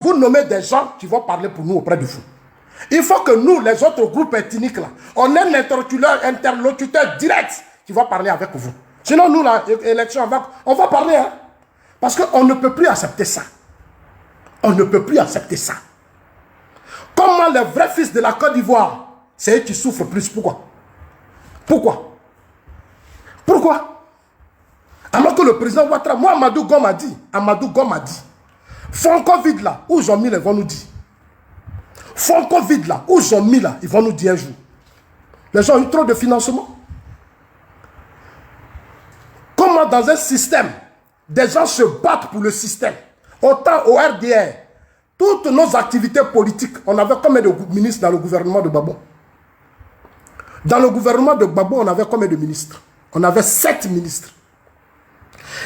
vous nommez des gens qui vont parler pour nous auprès de vous. Il faut que nous, les autres groupes ethniques, là, on ait un interlocuteur direct qui va parler avec vous. Sinon, nous, l'élection, on va parler. Hein? Parce qu'on ne peut plus accepter ça. On ne peut plus accepter ça. Comment les vrais fils de la Côte d'Ivoire, c'est eux qui souffrent plus. Pourquoi? Pourquoi? Alors que le président Ouattara, moi, Amadou Gon m'a dit, Franco-Vide là, où ils ont mis, ils vont nous dire. Franco-Vide là, où ils ont mis là, ils vont nous dire un jour. Les gens ont eu trop de financement. Comment dans un système, des gens se battent pour le système. Autant au RDR, toutes nos activités politiques, on avait combien de ministres dans le gouvernement de Gbagbo? Dans le gouvernement de Gbagbo, on avait combien de ministres? On avait 7 ministres.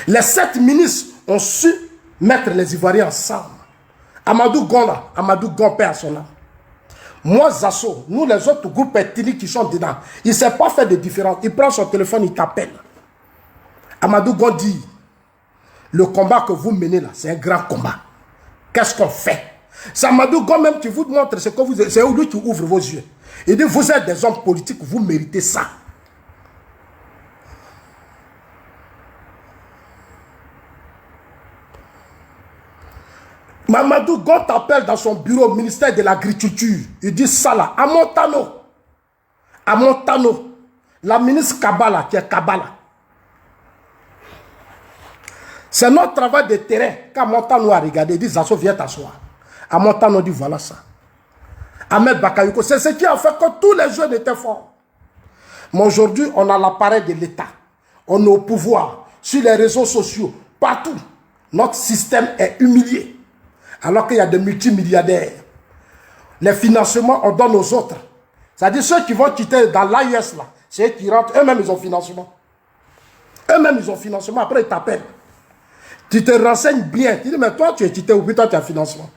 Les 7 ministres ont su mettre les Ivoiriens ensemble. Amadou Gon perd son âme. Moi, Zasso, nous les autres groupes ethniques qui sont dedans, il ne sait pas faire de différence. Il prend son téléphone, il t'appelle. Amadou Gon dit, le combat que vous menez là, c'est un grand combat. Qu'est-ce qu'on fait? C'est Amadou Gon même qui vous montre ce que vous êtes. C'est lui qui ouvre vos yeux. Il dit, vous êtes des hommes politiques, vous méritez ça. Mamadou Gon t'appelle dans son bureau au ministère de l'Agriculture. Il dit ça là, à Montano, la ministre Kabala qui est Kabala. C'est notre travail de terrain. Quand Montano a regardé, il dit Zasso, viens t'asseoir. À Montano dit voilà ça. Ahmed Bakayoko, c'est ce qui a fait que tous les jeunes étaient forts. Mais aujourd'hui, on a l'appareil de l'État. On est au pouvoir, sur les réseaux sociaux, partout. Notre système est humilié. Alors qu'il y a des multimilliardaires. Les financements, on donne aux autres. C'est-à-dire ceux qui vont quitter dans l'AIS, là, c'est eux qui rentrent, eux-mêmes, ils ont financement. Eux-mêmes, ils ont financement. Après, ils t'appellent. Tu te renseignes bien. Tu dis, mais toi, tu es quitté ou puis toi, tu as financement.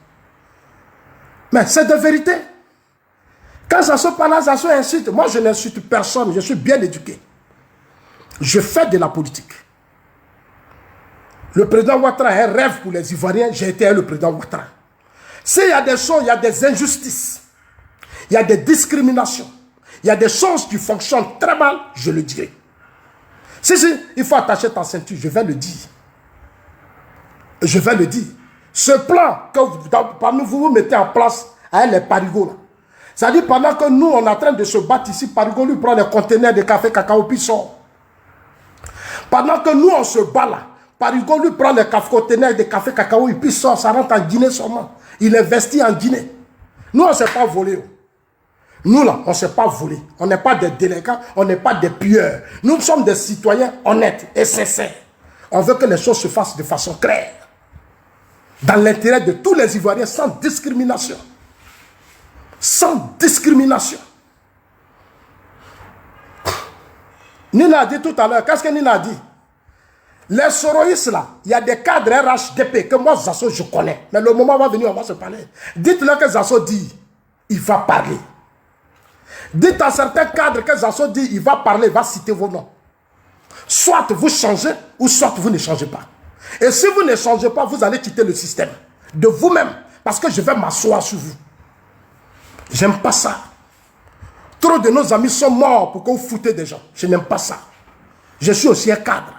Mais c'est de vérité. Quand ça se parle, ça se insulte. Moi, je n'insulte personne. Je suis bien éduqué. Je fais de la politique. Le président Ouattara a un rêve pour les Ivoiriens. J'ai été le président Ouattara. S'il y a des choses, il y a des injustices. Il y a des discriminations. Il y a des choses qui fonctionnent très mal, je le dirai. Si, il faut attacher ta ceinture, je vais le dire. Je vais le dire. Ce plan que parmi vous mettez en place avec les parigots, c'est-à-dire pendant que nous, on est en train de se battre ici, Parigo lui prend les conteneurs de café cacao puis sort. Pendant que nous, on se bat là, Parigo lui prend les conteneurs de café cacao et puis sort, ça rentre en Guinée seulement. Il investit en Guinée. Nous, on ne s'est pas volé. Nous là, on ne s'est pas volé. On n'est pas des délinquants, on n'est pas des pilleurs. Nous sommes des citoyens honnêtes et sincères. On veut que les choses se fassent de façon claire. Dans l'intérêt de tous les Ivoiriens, sans discrimination. Sans discrimination. Nina a dit tout à l'heure, qu'est-ce que Nina a dit? Les soroïstes là, il y a des cadres RHDP que moi, Zasso, je connais. Mais le moment va venir, on va se parler. Dites-leur que Zasso dit, il va parler. Dites à certains cadres que Zasso dit, il va parler, il va citer vos noms. Soit vous changez, ou soit vous ne changez pas. Et si vous ne changez pas, vous allez quitter le système. De vous-même. Parce que je vais m'asseoir sur vous. J'aime pas ça. Trop de nos amis sont morts pour que vous foutez des gens. Je n'aime pas ça. Je suis aussi un cadre.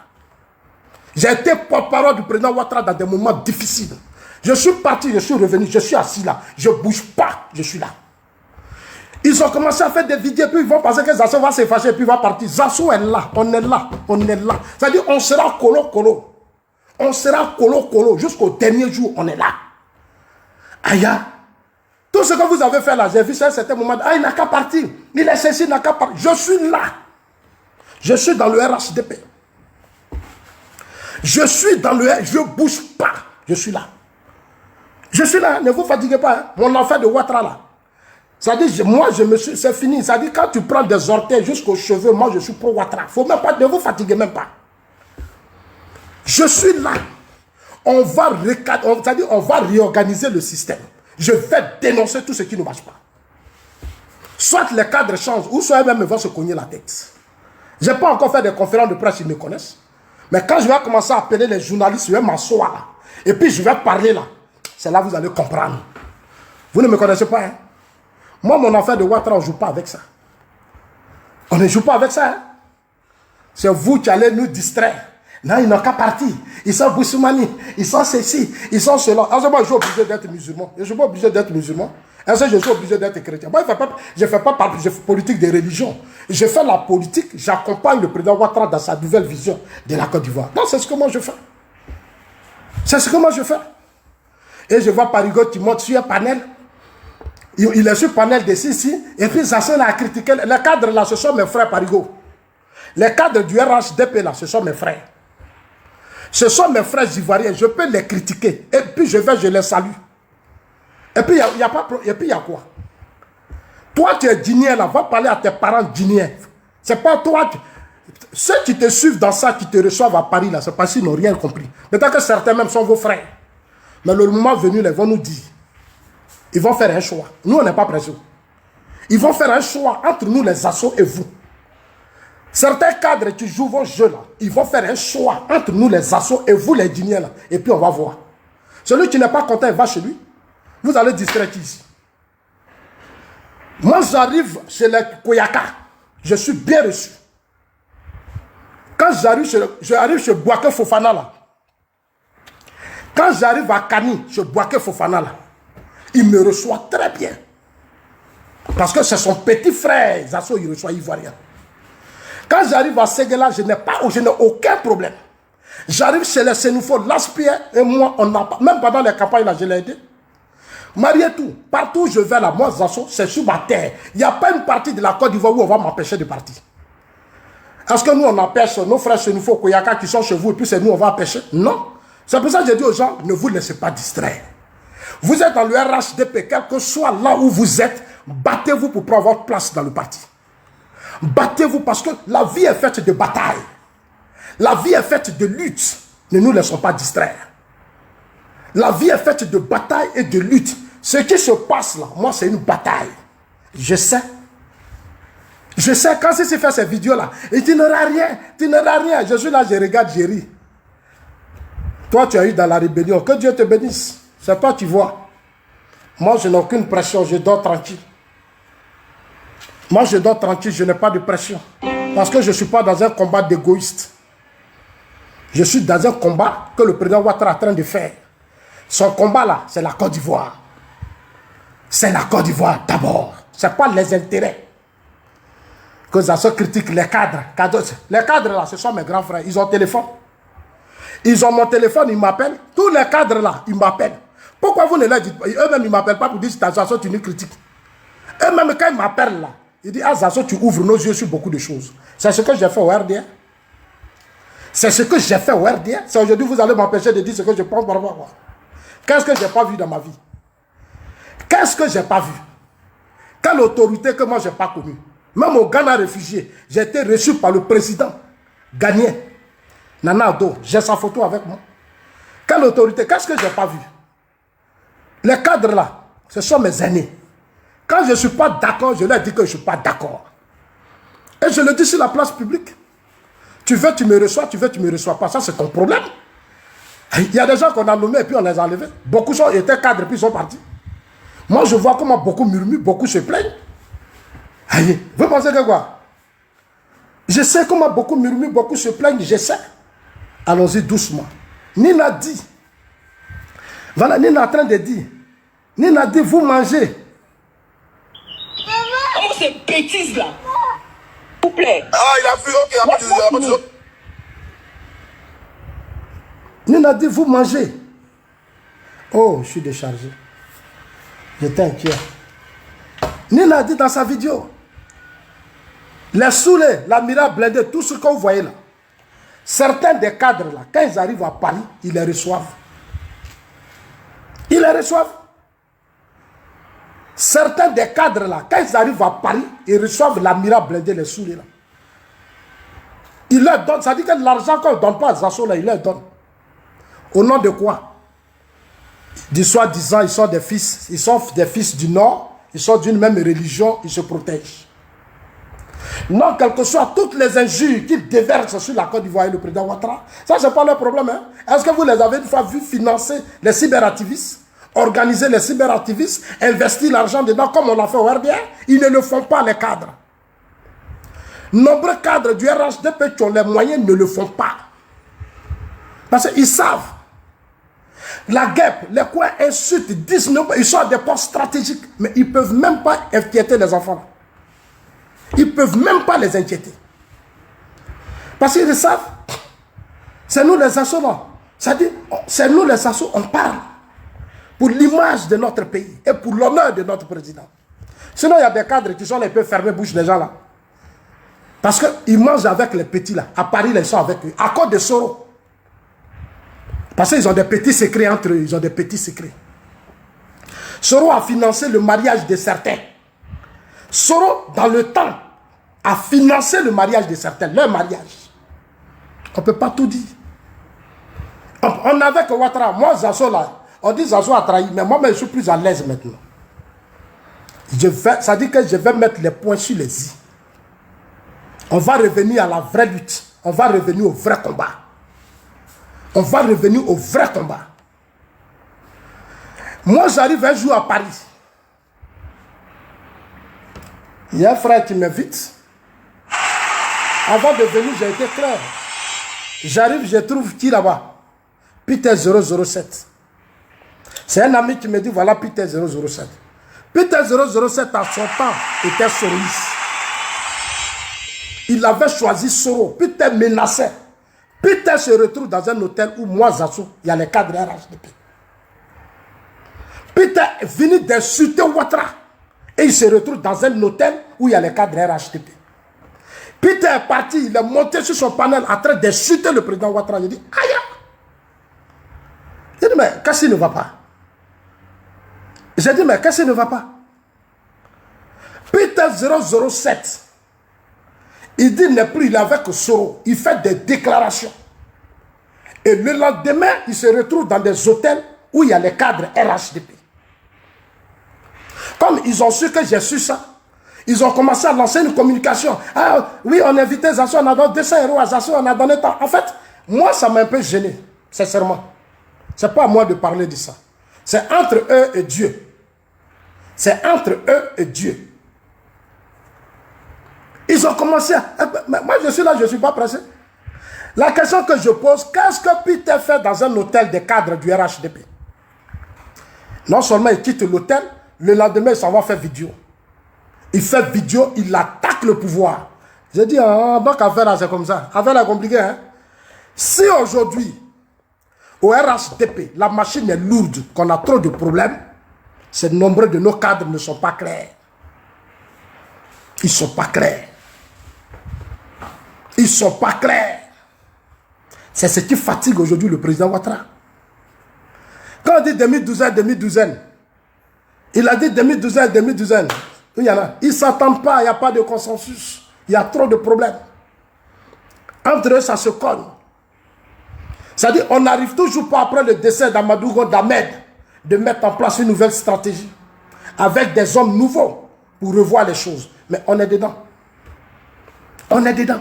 J'ai été porte-parole du président Ouattara dans des moments difficiles. Je suis parti, je suis revenu, je suis assis là. Je ne bouge pas, je suis là. Ils ont commencé à faire des vidéos, puis ils vont penser que Zasso va se fâcher, puis il va partir. Zasso est là, on est là, on est là. C'est-à-dire, on sera colo-colo. On sera colo-colo. Jusqu'au dernier jour, on est là. Aïe. Tout ce que vous avez fait là, j'ai vu ça à un certain moment. Ah, il n'a qu'à partir. Il est ceci, il n'a qu'à partir. Je suis là. Je suis dans le RHDP. Je suis dans le... Je ne bouge pas. Je suis là. Je suis là. Ne vous fatiguez pas. Hein. Mon enfant de Ouattara là. C'est-à-dire, moi, je me suis... C'est fini. C'est-à-dire, quand tu prends des orteils jusqu'aux cheveux, moi, je suis pro Ouattara. Faut même pas... Ne vous fatiguez même pas. Je suis là. On va réorganiser le système. Je vais dénoncer tout ce qui ne marche pas. Soit les cadres changent, ou soit eux-mêmes vont se cogner la tête. Je n'ai pas encore fait des conférences de presse, ils me connaissent. Mais quand je vais commencer à appeler les journalistes, je vais m'asseoir là. Et puis je vais parler là. c'est là que vous allez comprendre. Vous ne me connaissez pas, hein? Moi, mon affaire de Ouattara, on ne joue pas avec ça. On ne joue pas avec ça, hein? C'est vous qui allez nous distraire. Non, ils n'ont qu'à partir. Ils sont Boussoumani, ils sont ceci, ils sont cela. Est-ce que moi, je suis obligé d'être musulman? Je ne suis pas obligé d'être musulman. Est-ce que je suis obligé d'être chrétien? Moi, je ne fais pas politique de religion. Je fais la politique, j'accompagne le président Ouattara dans sa nouvelle vision de la Côte d'Ivoire. Non, c'est ce que moi je fais. C'est ce que moi je fais. Et je vois Parigo qui monte sur un panel. Il est sur le panel de Sissi. Et puis Zasson a critiqué. Les cadres là, ce sont mes frères Parigo. Les cadres du RHDP là, ce sont mes frères. Ce sont mes frères ivoiriens. Je peux les critiquer. Et puis je les salue. Et puis il y a quoi? Toi tu es guinéen là, va parler à tes parents guinéens. C'est pas toi. Ceux qui te suivent dans ça, qui te reçoivent à Paris là, c'est parce qu'ils n'ont rien compris. Peut-être que certains même sont vos frères. Mais le moment venu, ils vont nous dire. Ils vont faire un choix. Nous, on n'est pas pressés. Ils vont faire un choix entre nous, les assauts, et vous. Certains cadres qui jouent vos jeux là, ils vont faire un choix entre nous, les assauts, et vous, les Guinéens là. Et puis, on va voir. Celui qui n'est pas content, il va chez lui. Vous allez distraire qui ici? Moi, j'arrive chez les Koyaka. Je suis bien reçu. Quand j'arrive chez Bouaké Fofana là, quand j'arrive à Kani, chez Bouaké Fofana là, il me reçoit très bien. Parce que c'est son petit frère, Zasso, il reçoit Ivoirien. Quand j'arrive à Séguéla, je n'ai aucun problème. J'arrive chez les Sénoufos, l'Aspire et moi, on n'a pas, même pendant les campagnes là, je l'ai aidé. Marietou, partout où je vais là, moi, Zasso, c'est sur ma terre. Il n'y a pas une partie de la Côte d'Ivoire où on va m'empêcher de partir. Est-ce que nous, on empêche nos frères Sénoufos, Koyaka qui sont chez vous et puis c'est nous, on va empêcher? Non. C'est pour ça que je dis aux gens, ne vous laissez pas distraire. Vous êtes dans le RHDP, quel que soit là où vous êtes, battez-vous pour prendre votre place dans le parti. Battez-vous parce que la vie est faite de bataille. La vie est faite de lutte. Ne nous laissons pas distraire. La vie est faite de bataille et de lutte. Ce qui se passe là, moi c'est une bataille. Je sais. Je sais, quand c'est fait ces vidéos-là, et tu n'auras rien, tu n'auras rien. Je suis là, je regarde, je ris. Toi, tu as eu dans la rébellion. Que Dieu te bénisse. C'est toi qui vois. Moi, je n'ai aucune pression, je dors tranquille. Moi, je dors tranquille, je n'ai pas de pression. Parce que je ne suis pas dans un combat d'égoïste. Je suis dans un combat que le président Ouattara est en train de faire. Son combat là, c'est la Côte d'Ivoire. C'est la Côte d'Ivoire d'abord. Ce n'est pas les intérêts. Que ça se critique les cadres. Les cadres là, ce sont mes grands frères. Ils ont téléphone. Ils ont mon téléphone, ils m'appellent. Tous les cadres là, ils m'appellent. Pourquoi vous ne leur dites pas? Eux-mêmes, ils ne m'appellent pas pour dire que Zasso, tu nous critiques. Eux-mêmes, quand ils m'appellent là, ils disent, ah Zasso, tu ouvres nos yeux sur beaucoup de choses. C'est ce que j'ai fait au RDA. C'est ce que j'ai fait au RDA. C'est aujourd'hui vous allez m'empêcher de dire ce que je pense par rapport à moi. Qu'est-ce que je n'ai pas vu dans ma vie? Qu'est-ce que je n'ai pas vu? Quelle autorité que moi je n'ai pas connue? Même au Ghana réfugié, j'ai été reçu par le président ghanéen. Nana Addo, j'ai sa photo avec moi. Quelle autorité? Qu'est-ce que je n'ai pas vu? Les cadres là, ce sont mes aînés. Quand je ne suis pas d'accord, je leur dis que je ne suis pas d'accord. Et je le dis sur la place publique. Tu veux, tu me reçois, tu veux, tu ne me reçois pas. Ça, c'est ton problème. Il y a des gens qu'on a nommés et puis on les a enlevés. Beaucoup étaient cadres et puis ils sont partis. Moi, je vois comment beaucoup murmurent, beaucoup se plaignent. Aïe, vous pensez que quoi? Je sais comment beaucoup murmurent, beaucoup se plaignent, je sais. Allons-y doucement. Nina dit, voilà, Nina est en train de dire, Nina dit, vous mangez. Oh, ces bêtises là. S'il vous plaît. Ah, il a vu, ok, Nina dit, vous mangez. Oh, je suis déchargé. J'étais inquiet. Nina dit dans sa vidéo, les saoulés, la mira blindée, tout ce que vous voyez là, certains des cadres là, quand ils arrivent à Paris, ils les reçoivent. Ils les reçoivent. Certains des cadres là, quand ils arrivent à Paris, ils reçoivent la mira blindée, les saoulés là. Ils leur donnent, ça dit que l'argent qu'on ne donne pas à Zasso là, ils leur donnent. Au nom de quoi? Du soi-disant, ils sont des fils du Nord, ils sont d'une même religion, ils se protègent. Non, quel que soit toutes les injures qu'ils déversent sur la Côte d'Ivoire et le président Ouattara, ça c'est pas leur problème. Hein? Est-ce que vous les avez une fois vu financer les cyberactivistes? organiser les cyberactivistes, investir l'argent dedans comme on l'a fait au RDR. Ils ne le font pas, les cadres. Nombreux cadres du RHDP qui ont les moyens ne le font pas. Parce qu'ils savent. La guêpe, les coins insultent, disent, ils sont à des postes stratégiques, mais ils ne peuvent même pas inquiéter les enfants. Ils ne peuvent même pas les inquiéter. Parce qu'ils savent, c'est nous les assos là. C'est-à-dire, c'est nous les assos, on parle pour l'image de notre pays et pour l'honneur de notre président. Sinon, il y a des cadres qui sont les peu fermés bouche des gens là. Parce qu'ils mangent avec les petits là. À Paris, ils sont avec eux. À cause de Soro. Parce qu'ils ont des petits secrets entre eux. Ils ont des petits secrets. Soro a financé le mariage de certains. Soro, dans le temps, a financé le mariage de certains. Leur mariage. On ne peut pas tout dire. On avait que Ouattara. Moi, Zasso là, on dit Zasso a trahi. Mais moi, je suis plus à l'aise maintenant. Ça dit que je vais mettre les points sur les i. On va revenir à la vraie lutte. On va revenir au vrai combat. On va revenir au vrai combat. Moi, j'arrive un jour à Paris. Il y a un frère qui m'invite. Avant de venir, j'ai été clair. J'arrive, je trouve qui là-bas? Peter 007. C'est un ami qui me dit, voilà Peter 007. Peter 007 à son temps était soroiste. Il avait choisi Soro. Peter menaçait. Peter se retrouve dans un hôtel où moi, Zasso, il y a les cadres RHDP. Peter est venu d'insulter Ouattara. Et il se retrouve dans un hôtel où il y a les cadres RHDP. Peter est parti, il est monté sur son panel en train d'insulter le président Ouattara. Il dit, aïe! Il dit, mais qu'est-ce qui ne va pas? J'ai dit, mais qu'est-ce qui ne va pas? Peter 007. Il dit, n'est plus, il est avec Soro. Il fait des déclarations. Et le lendemain, il se retrouve dans des hôtels où il y a les cadres RHDP. Comme ils ont su que j'ai su ça, ils ont commencé à lancer une communication. Ah oui, on a invité Zasso, on a donné 200 € à Zasso, on a donné tant. En fait, moi, ça m'a un peu gêné, sincèrement. Ce n'est pas à moi de parler de ça. C'est entre eux et Dieu. C'est entre eux et Dieu. Ils ont commencé à... Moi, je suis là, je ne suis pas pressé. La question que je pose, qu'est-ce que Peter fait dans un hôtel des cadres du RHDP? Non seulement il quitte l'hôtel, le lendemain, il s'en va faire vidéo. Il fait vidéo, il attaque le pouvoir. J'ai dit, donc affaire là, c'est comme ça. Affaire là, compliquée, hein? Si aujourd'hui, au RHDP, la machine est lourde, qu'on a trop de problèmes, c'est nombreux de nos cadres ne sont pas clairs. Ils ne sont pas clairs. Ils ne sont pas clairs. C'est ce qui fatigue aujourd'hui le président Ouattara. Quand on dit demi-douzaine, demi-douzaine, il a dit demi-douzaine, demi-douzaine. Il y en a. Ils ne s'entendent pas, il n'y a pas de consensus. Il y a trop de problèmes. Entre eux, ça se colle. C'est-à-dire, on n'arrive toujours pas après le décès d'Amadou d'Ahmed de mettre en place une nouvelle stratégie avec des hommes nouveaux pour revoir les choses. Mais on est dedans. On est dedans.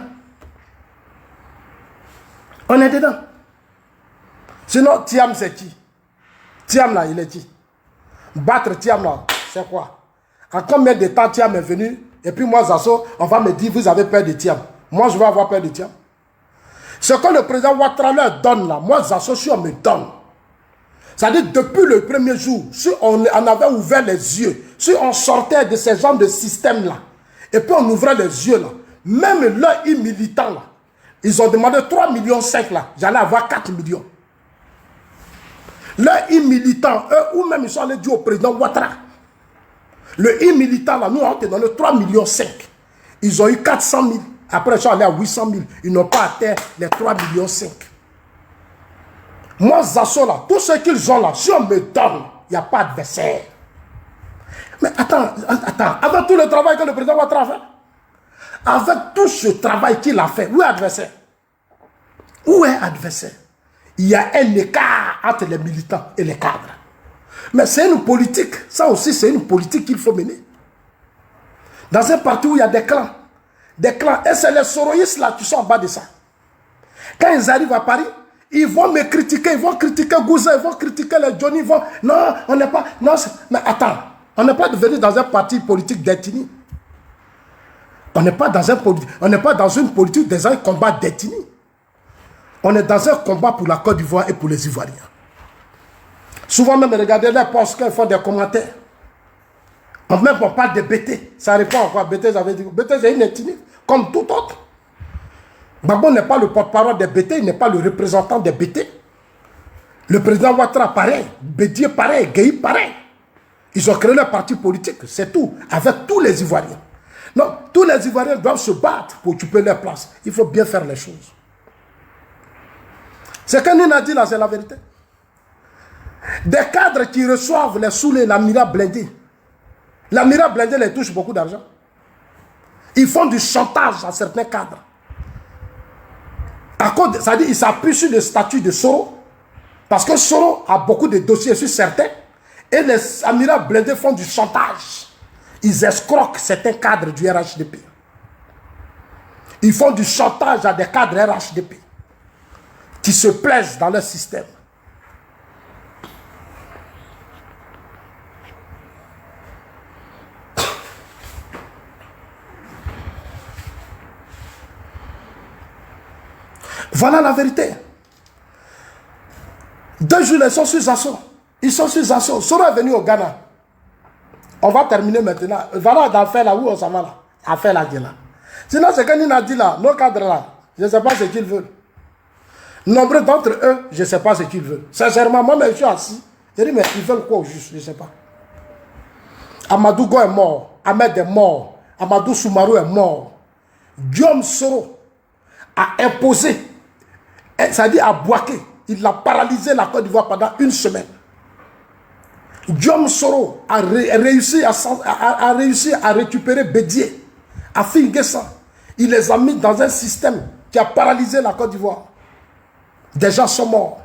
On est dedans. Sinon, Thiam, c'est qui? Thiam, là, il est qui? Battre Thiam, là, c'est quoi? En combien de temps Thiam est venu? Et puis moi, Zasso, on va me dire, vous avez peur de Thiam. Moi, je vais avoir peur de Thiam. Ce que le président Ouattara leur donne, là, moi, Zasso, si on me donne. C'est-à-dire, depuis le premier jour, si on avait ouvert les yeux, si on sortait de ces genres de système-là, et puis on ouvrait les yeux, là, même leurs militants, là, ils ont demandé 3,5 millions, là, j'allais avoir 4 millions. Leurs militants, eux, ou même ils sont allés dire au président Ouattara, le militant, là, nous, on a donné 3,5 millions. Ils ont eu 400 000. Après, ils sont allés à 800 000. Ils n'ont pas atteint les 3,5 millions. Moi, Zasso, là, tout ce qu'ils ont là, si on me donne, il n'y a pas d'adversaire. Mais attends, avec tout le travail que le président Ouattara a fait, avec tout ce travail qu'il a fait, où est l'adversaire? Où est l'adversaire? Il y a un écart entre les militants et les cadres. Mais c'est une politique, ça aussi c'est une politique qu'il faut mener. Dans un parti où il y a des clans, et c'est les soroïstes là qui sont en bas de ça. Quand ils arrivent à Paris, Ils vont me critiquer, ils vont critiquer Gouza, ils vont critiquer les Johnny, ils vont... Non, on n'est pas... Non, mais attends, on n'est pas devenu dans un parti politique d'ethnie. On n'est pas dans une politique des un combat d'ethnie. On est dans un combat pour la Côte d'Ivoire et pour les Ivoiriens. Souvent même, regardez les postes qu'ils font des commentaires. Même on parle de BT. Ça répond à quoi? BT, j'avais dit. BT, c'est une ethnie, comme tout autre. Gbagbo n'est pas le porte-parole des BT, il n'est pas le représentant des BT. Le président Ouattara, pareil. Bédié, pareil. Gueye, pareil. Ils ont créé leur parti politique, c'est tout. Avec tous les Ivoiriens. Non, tous les Ivoiriens doivent se battre pour occuper leur place. Il faut bien faire les choses. Ce que Nina dit là, c'est la vérité. Des cadres qui reçoivent les saoulés, l'amiral blindé. L'amiral blindé les touche beaucoup d'argent. Ils font du chantage à certains cadres. C'est-à-dire qu'ils s'appuient sur le statut de Soro. Parce que Soro a beaucoup de dossiers sur certains. Et les amiraux blindés font du chantage. Ils escroquent certains cadres du RHDP. Ils font du chantage à des cadres RHDP qui se plaisent dans leur système. Voilà la vérité. 2 jours, ils sont sur assaut. Ils sont sur assaut. Soro est venu au Ghana. On va terminer maintenant. Voilà l'affaire là où on s'en va là. Affaire là, là. Sinon, ce que Nina dit là, nos cadres là, je ne sais pas ce qu'ils veulent. Nombre d'entre eux, je ne sais pas ce qu'ils veulent. Sincèrement, moi-même, je suis assis. Je dis, mais ils veulent quoi au juste? Je ne sais pas. Amadou Go est mort. Ahmed est mort. Amadou Soumarou est mort. Guillaume Soro a imposé, c'est-à-dire a boaqué. Il a paralysé la Côte d'Ivoire pendant 1 semaine. Guillaume Soro a réussi à récupérer Bédié, à Finguessa. Il les a mis dans un système qui a paralysé la Côte d'Ivoire. Des gens sont morts.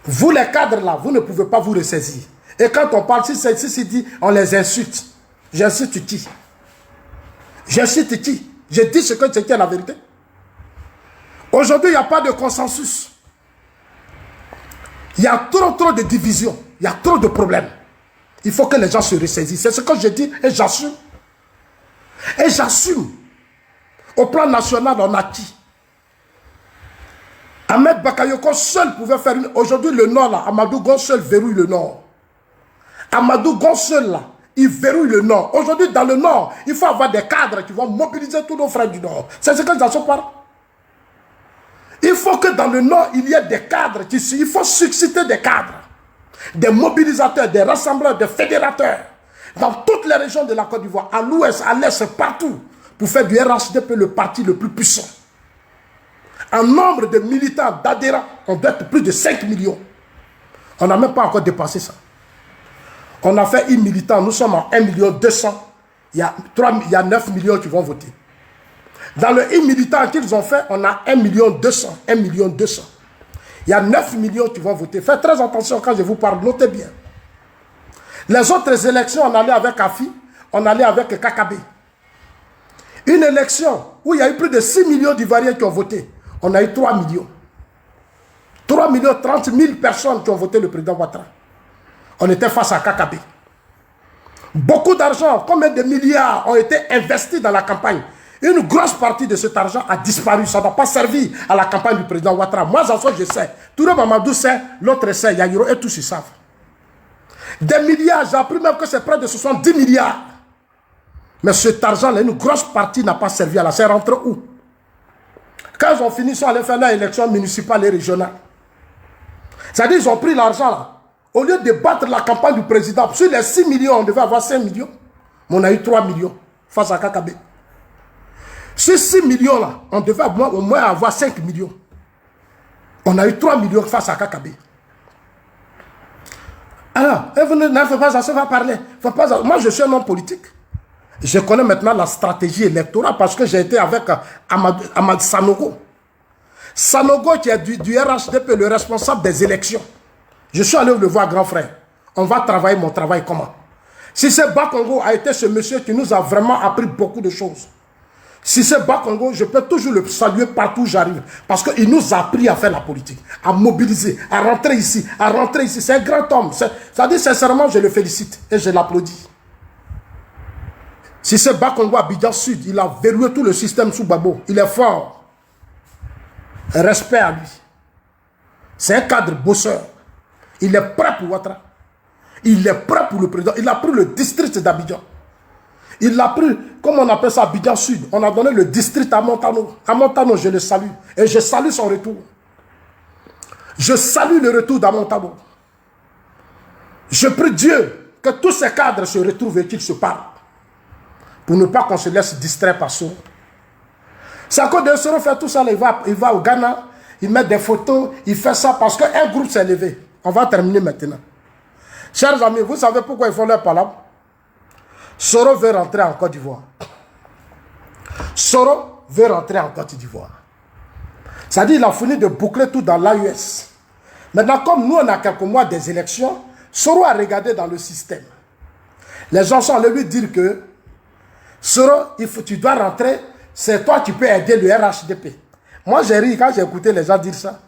Vous les cadres là, vous ne pouvez pas vous ressaisir. Et quand on parle, si dit, on les insulte. J'insulte qui? J'insulte qui? Je dis ce qui est la vérité. Aujourd'hui, il n'y a pas de consensus. Il y a trop de divisions. Il y a trop de problèmes. Il faut que les gens se ressaisissent. C'est ce que je dis et j'assume. Et j'assume. Au plan national, on a qui? Ahmed Bakayoko seul pouvait faire une... Aujourd'hui, le Nord, là, Amadou Gon seul verrouille le Nord. Amadou Gon seul, là, il verrouille le Nord. Aujourd'hui, dans le Nord, il faut avoir des cadres qui vont mobiliser tous nos frères du Nord. C'est ce que j'assume par. Il faut que dans le Nord, il y ait des cadres. Il faut susciter des cadres. Des mobilisateurs, des rassembleurs, des fédérateurs. Dans toutes les régions de la Côte d'Ivoire, à l'ouest, à l'est, partout. Pour faire du RHDP le parti le plus puissant. En nombre de militants, d'adhérents, on doit être plus de 5 millions. On n'a même pas encore dépassé ça. On a fait 1 militant, nous sommes en 1,2 million. Il y a 9 millions qui vont voter. Dans le 1 militant qu'ils ont fait, on a 1,2 million. 1,2 million. Il y a 9 millions qui vont voter. Faites très attention quand je vous parle, notez bien. Les autres élections, on allait avec AFI, on allait avec KKB. Une élection où il y a eu plus de 6 millions d'Ivoiriens qui ont voté. On a eu 3 millions. 3 millions 30 000 personnes qui ont voté le président Ouattara. On était face à KKB. Beaucoup d'argent, combien de milliards ont été investis dans la campagne. Une grosse partie de cet argent a disparu. Ça n'a pas servi à la campagne du président Ouattara. Moi, je sais. Touré Mamadou sait, l'autre sait, Yayiro et tous ils savent. Des milliards, j'ai appris même que c'est près de 70 milliards. Mais cet argent-là, une grosse partie n'a pas servi à la... C'est rentré où? Quand ils ont fini, ils sont allés faire l'élection municipale et régionale. C'est-à-dire qu'ils ont pris l'argent là. Au lieu de battre la campagne du président, sur les 6 millions, on devait avoir 5 millions. Mais on a eu 3 millions face à KKB. Sur 6 millions là, on devait au moins avoir 5 millions. On a eu 3 millions face à KKB. Alors, vous ne faites pas ça, ça va parler. Moi, je suis un homme politique. Je connais maintenant la stratégie électorale parce que j'ai été avec Ahmad Sanogo. Sanogo qui est du RHDP, le responsable des élections. Je suis allé le voir, grand frère. On va travailler mon travail comment? Si ce Bakongo a été ce monsieur qui nous a vraiment appris beaucoup de choses. Si c'est Bakongo, je peux toujours le saluer partout où j'arrive. Parce qu'il nous a appris à faire la politique, à mobiliser, à rentrer ici, à rentrer ici. C'est un grand homme. Ça dit sincèrement, je le félicite et je l'applaudis. Si c'est Bakongo à Abidjan Sud, il a verrouillé tout le système sous Babo. Il est fort. Respect à lui. C'est un cadre bosseur. Il est prêt pour Ouattara. Il est prêt pour le président. Il a pris le district d'Abidjan. Il a pris, comme on appelle ça, Abidjan Sud. On a donné le district à Montano. À Montano, je le salue. Et je salue son retour. Je salue le retour d'Amontano. Je prie Dieu que tous ces cadres se retrouvent et qu'ils se parlent. Pour ne pas qu'on se laisse distraire par ça. C'est à cause de Soro fait tout ça. Il va au Ghana, il met des photos, il fait ça parce qu'un groupe s'est levé. On va terminer maintenant. Chers amis, vous savez pourquoi ils font leur palabre? Soro veut rentrer en Côte d'Ivoire. Soro veut rentrer en Côte d'Ivoire. C'est-à-dire qu'il a fini de boucler tout dans l'AUS. Maintenant, comme nous, on a quelques mois des élections, Soro a regardé dans le système. Les gens sont allés lui dire que Soro, tu dois rentrer, c'est toi qui peux aider le RHDP. Moi, j'ai ri quand j'ai écouté les gens dire ça.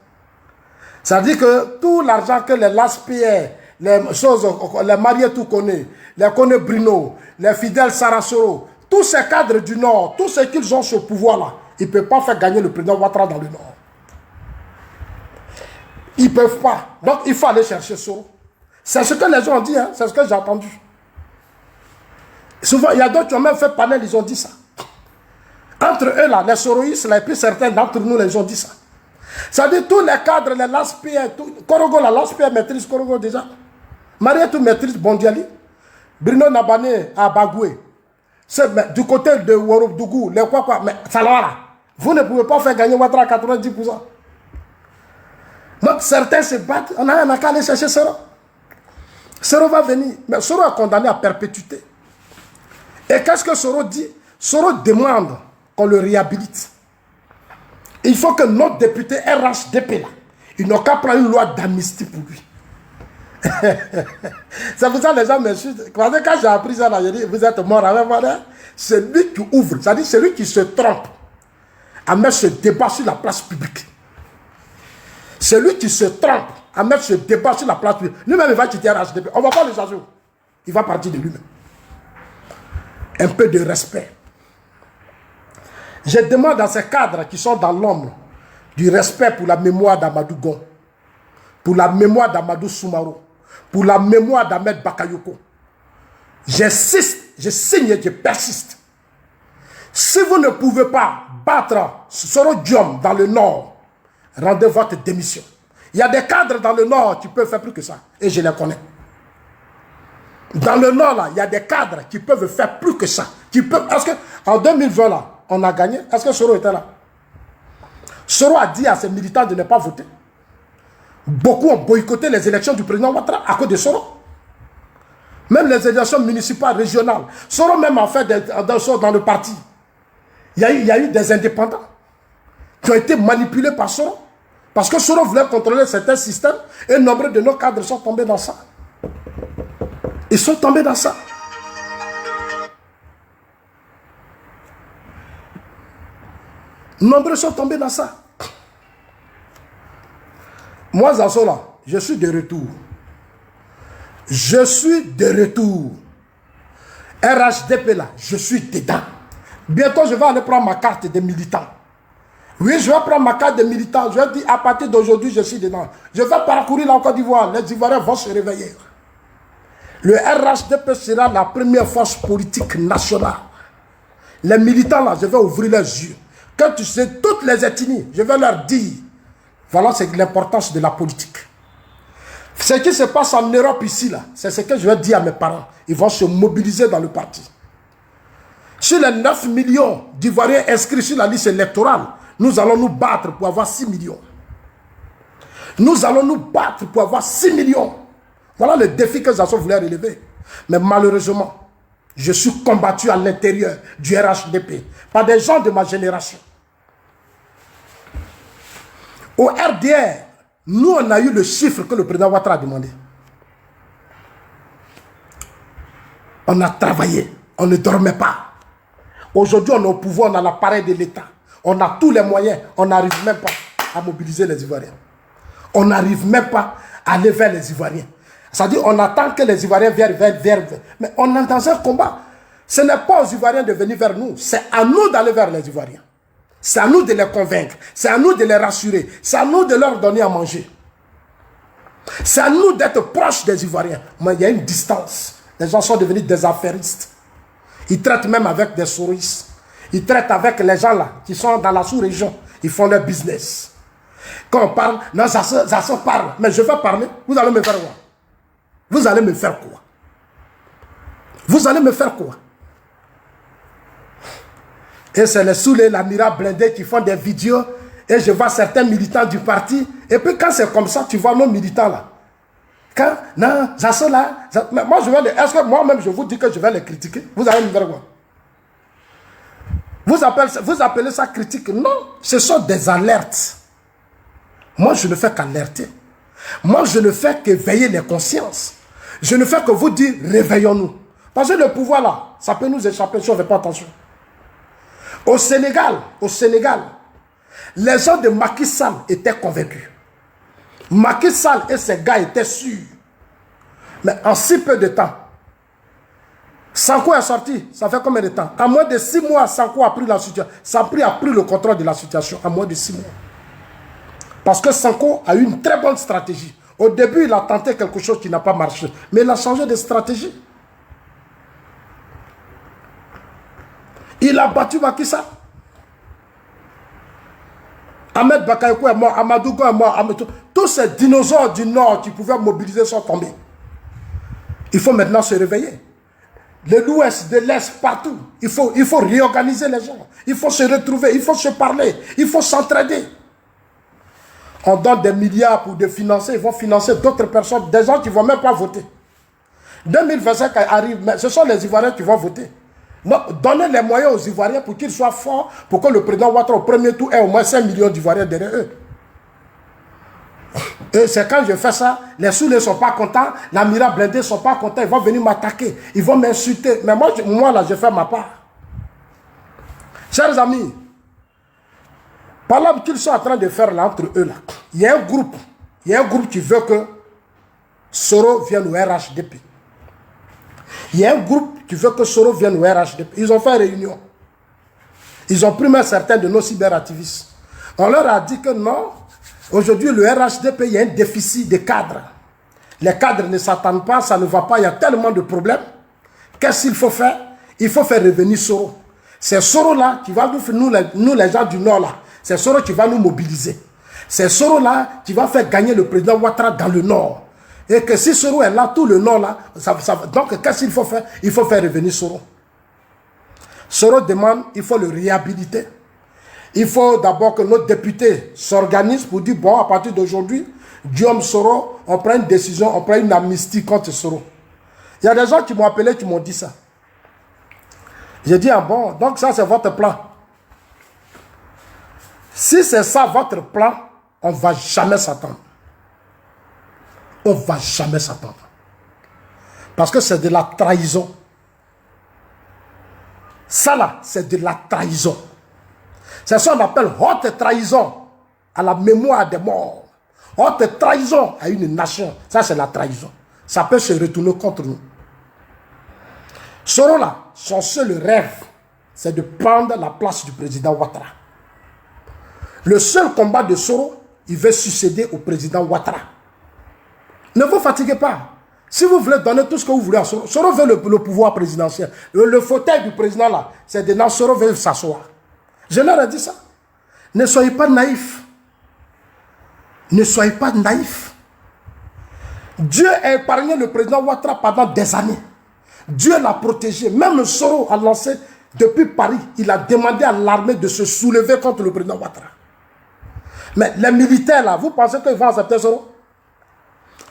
Ça dit que tout l'argent que les LASPR, les choses, les mariés tout connaissent, les connaît Bruno, les fidèles Sarasoro, tous ces cadres du Nord, tous ceux qu'ils ont ce pouvoir-là, ils ne peuvent pas faire gagner le président Ouattara dans le Nord. Ils ne peuvent pas. Donc, il faut aller chercher Soro. C'est ce que les gens ont dit, hein? C'est ce que j'ai entendu. Souvent, il y a d'autres qui ont même fait panel, ils ont dit ça. Entre eux, là, les soroïstes, là, et puis certains d'entre nous, ils ont dit ça. Ça dit tous les cadres, les LASPR, Korogo, la LASPR maîtrise Korogo déjà. Marietou maîtrise Bondiali. Bruno Nabane à Bagoué. C'est du côté de Worodougou, les quoi, mais ça là. Vous ne pouvez pas faire gagner Ouattara à 90%. Donc certains se battent, on a qu'à aller chercher Soro. Soro va venir, mais Soro est condamné à perpétuité. Et qu'est-ce que Soro dit? Soro demande qu'on le réhabilite. Il faut que notre député RHDP, là, ils n'ont qu'à prendre une loi d'amnistie pour lui. C'est pour ça que les gens me chutent. Quand j'ai appris ça, là, j'ai dit, vous êtes mort avec moi. C'est lui qui ouvre, c'est-à-dire c'est lui qui se trompe à mettre ce débat sur la place publique. C'est lui qui se trompe à mettre ce débat sur la place publique. Lui-même, il va quitter RHDP. On ne va pas le changer. Il va partir de lui-même. Un peu de respect. Je demande à ces cadres qui sont dans l'ombre du respect pour la mémoire d'Amadou Gon, pour la mémoire d'Amadou Soumaro, pour la mémoire d'Ahmed Bakayoko. J'insiste, je signe et je persiste. Si vous ne pouvez pas battre Soro Diom dans le Nord, rendez votre démission. Il y a des cadres dans le Nord qui peuvent faire plus que ça, et je les connais. Dans le Nord, là, il y a des cadres qui peuvent faire plus que ça. Est-ce qu'en 2020, là, on a gagné? Est-ce que Soro était là? Soro a dit à ses militants de ne pas voter. Beaucoup ont boycotté les élections du président Ouattara à cause de Soro. Même les élections municipales, régionales. Soro même a fait dans le parti. Il y a eu des indépendants qui ont été manipulés par Soro. Parce que Soro voulait contrôler certains systèmes et nombre de nos cadres sont tombés dans ça. Ils sont tombés dans ça. Nombreux sont tombés dans ça. Moi, Zazo, là, je suis de retour. Je suis de retour. RHDP, là, je suis dedans. Bientôt, je vais aller prendre ma carte de militant. Oui, je vais prendre ma carte de militant. Je vais dire, à partir d'aujourd'hui, je suis dedans. Je vais parcourir la Côte d'Ivoire. Les Ivoiriens vont se réveiller. Le RHDP sera la première force politique nationale. Les militants, là, je vais ouvrir leurs yeux. Quand tu sais toutes les ethnies, je vais leur dire, voilà, c'est l'importance de la politique. Ce qui se passe en Europe ici, là, c'est ce que je vais dire à mes parents. Ils vont se mobiliser dans le parti. Sur les 9 millions d'Ivoiriens inscrits sur la liste électorale, nous allons nous battre pour avoir 6 millions. Nous allons nous battre pour avoir 6 millions. Voilà le défi que Zazo voulait relever. Mais malheureusement, je suis combattu à l'intérieur du RHDP par des gens de ma génération. Au RDR, nous, on a eu le chiffre que le président Ouattara a demandé. On a travaillé, on ne dormait pas. Aujourd'hui, on est au pouvoir, on a l'appareil de l'État. On a tous les moyens. On n'arrive même pas à mobiliser les Ivoiriens. On n'arrive même pas à aller vers les Ivoiriens. C'est-à-dire, on attend que les Ivoiriens viennent vers. Mais on est dans un combat. Ce n'est pas aux Ivoiriens de venir vers nous. C'est à nous d'aller vers les Ivoiriens. C'est à nous de les convaincre. C'est à nous de les rassurer. C'est à nous de leur donner à manger. C'est à nous d'être proches des Ivoiriens. Mais il y a une distance. Les gens sont devenus des affairistes. Ils traitent même avec des souris. Ils traitent avec les gens là qui sont dans la sous-région. Ils font leur business. Quand on parle, non, ça se parle. Mais je vais parler. Vous allez me faire quoi? Vous allez me faire quoi? Vous allez me faire quoi? Et c'est les saoulés, l'amiral blindé qui font des vidéos. Et je vois certains militants du parti. Et puis quand c'est comme ça, tu vois nos militants là. Quand, non, ça sont là. Mais moi, est-ce que moi-même, je vous dis que je vais les critiquer? Vous allez me faire quoi? Vous appelez ça critique? Non, ce sont des alertes. Moi, je ne fais qu'alerter. Moi, je ne fais que veiller les consciences. Je ne fais que vous dire, réveillons-nous. Parce que le pouvoir là, ça peut nous échapper si on ne fait pas attention. Au Sénégal, les gens de Macky Sall étaient convaincus. Macky Sall et ses gars étaient sûrs. Mais en si peu de temps, Sanko est sorti, ça fait combien de temps? En moins de 6 mois, Sanko a pris la situation. Sanko a pris le contrôle de la situation en moins de 6 mois. Parce que Sanko a eu une très bonne stratégie. Au début, il a tenté quelque chose qui n'a pas marché. Mais il a changé de stratégie. Il a battu Macky Sall. Ahmed Bakayoko est mort, Amadou Go est mort. Tous ces dinosaures du Nord qui pouvaient mobiliser sont tombés. Il faut maintenant se réveiller. De l'Ouest, de l'Est, partout. Il faut réorganiser les gens. Il faut se retrouver, il faut se parler, il faut s'entraider. On donne des milliards pour de financer, ils vont financer d'autres personnes, des gens qui ne vont même pas voter. 2025 arrive, mais ce sont les Ivoiriens qui vont voter. Donc, donnez les moyens aux Ivoiriens pour qu'ils soient forts, pour que le président Ouattara au premier tour ait au moins 5 millions d'Ivoiriens derrière eux. Et c'est quand je fais ça, les Soulés ne sont pas contents, l'amiral blindé ne sont pas contents, ils vont venir m'attaquer, ils vont m'insulter. Mais moi là, je fais ma part. Chers amis, par là qu'ils sont en train de faire là, entre eux là, il y a un groupe qui veut que Soro vienne au RHDP. Il y a un groupe qui veut que Soro vienne au RHDP. Ils ont fait une réunion. Ils ont pris même certains de nos cyberactivistes. On leur a dit que non, aujourd'hui le RHDP, il y a un déficit de cadres. Les cadres ne s'attendent pas, ça ne va pas, il y a tellement de problèmes. Qu'est-ce qu'il faut faire? Il faut faire revenir Soro. C'est Soro là qui va nous les gens du Nord là, c'est Soro qui va nous mobiliser. C'est Soro là qui va faire gagner le président Ouattara dans le Nord. Et que si Soro est là, tout le Nord là, donc qu'est-ce qu'il faut faire? Il faut faire revenir Soro. Soro demande, il faut le réhabiliter. Il faut d'abord que notre député s'organise pour dire, bon, à partir d'aujourd'hui, Guillaume Soro, on prend une décision, on prend une amnistie contre Soro. Il y a des gens qui m'ont appelé, qui m'ont dit ça. J'ai dit, ah bon, donc ça c'est votre plan. Si c'est ça votre plan, on ne va jamais s'attendre. On ne va jamais s'attendre. Parce que c'est de la trahison. Ça là, c'est de la trahison. C'est ça qu'on appelle haute trahison à la mémoire des morts. Haute trahison à une nation. Ça, c'est la trahison. Ça peut se retourner contre nous. Soro là, son seul rêve, c'est de prendre la place du président Ouattara. Le seul combat de Soro, il veut succéder au président Ouattara. Ne vous fatiguez pas. Si vous voulez donner tout ce que vous voulez à Soro, Soro veut le pouvoir présidentiel. Le fauteuil du président là, c'est dedans, Soro veut s'asseoir. Je leur ai dit ça. Ne soyez pas naïfs. Ne soyez pas naïfs. Dieu a épargné le président Ouattara pendant des années. Dieu l'a protégé. Même Soro a lancé, depuis Paris, il a demandé à l'armée de se soulever contre le président Ouattara. Mais les militaires là, vous pensez qu'ils vont accepter Soro?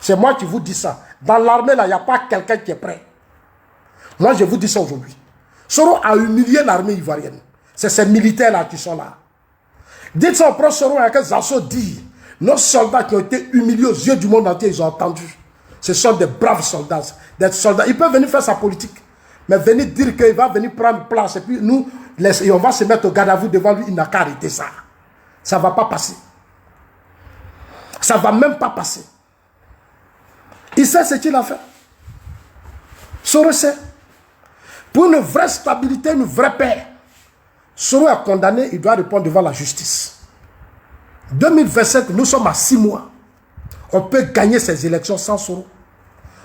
C'est moi qui vous dis ça. Dans l'armée là, il n'y a pas quelqu'un qui est prêt. Moi, je vous dis ça aujourd'hui. Soro a humilié l'armée ivoirienne. C'est ces militaires-là qui sont là. Dites ça au proche Soro, que Zasso dit, nos soldats qui ont été humiliés aux yeux du monde entier, ils ont entendu. Ce sont des braves soldats. Des soldats. Ils peuvent venir faire sa politique. Mais venir dire qu'il va venir prendre place. Et puis nous, et on va se mettre au garde à vous devant lui, il n'a qu'à arrêter ça. Ça ne va pas passer. Ça ne va même pas passer. Il sait ce qu'il a fait. Soro sait. Pour une vraie stabilité, une vraie paix, Soro est condamné, il doit répondre devant la justice. 2027, nous sommes à 6 mois. On peut gagner ces élections sans Soro.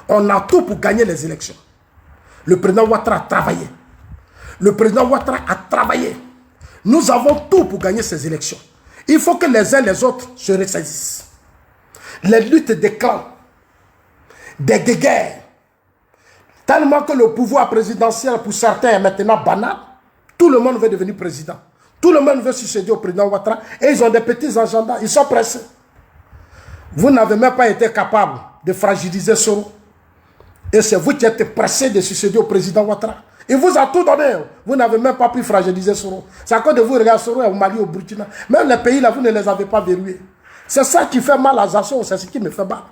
On a tout pour gagner les élections. Le président Ouattara a travaillé. Le président Ouattara a travaillé. Nous avons tout pour gagner ces élections. Il faut que les uns et les autres se ressaisissent. Les luttes des clans, des guerres, tellement que le pouvoir présidentiel pour certains est maintenant banal, tout le monde veut devenir président. Tout le monde veut succéder au président Ouattara et ils ont des petits agendas, ils sont pressés. Vous n'avez même pas été capable de fragiliser Soro. Et c'est vous qui êtes pressé de succéder au président Ouattara. Il vous a tout donné. Vous n'avez même pas pu fragiliser Soro. C'est à cause de vous, regardez Soro au Mali, au Burkina. Même les pays là, vous ne les avez pas verrouillés. C'est ça qui fait mal à Zasso, c'est ce qui me fait mal.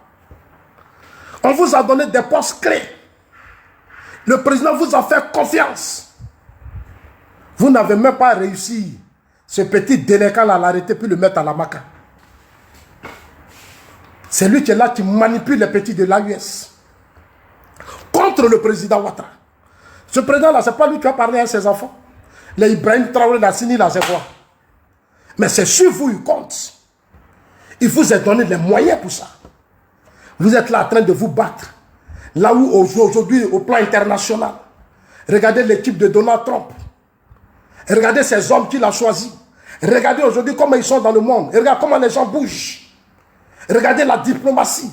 On vous a donné des postes clés. Le président vous a fait confiance. Vous n'avez même pas réussi ce petit délinquant à l'arrêter puis le mettre à la maca. C'est lui qui est là, qui manipule les petits de l'AUS. Contre le président Ouattara. Ce président-là, ce n'est pas lui qui a parlé à ses enfants. Les Ibrahim Traoré, la Sini, là, c'est quoi? Mais c'est sur vous, il compte. Il vous a donné les moyens pour ça. Vous êtes là en train de vous battre. Là où aujourd'hui, au plan international, regardez l'équipe de Donald Trump. Regardez ces hommes qu'il a choisis. Regardez aujourd'hui comment ils sont dans le monde. Et regardez comment les gens bougent. Regardez la diplomatie.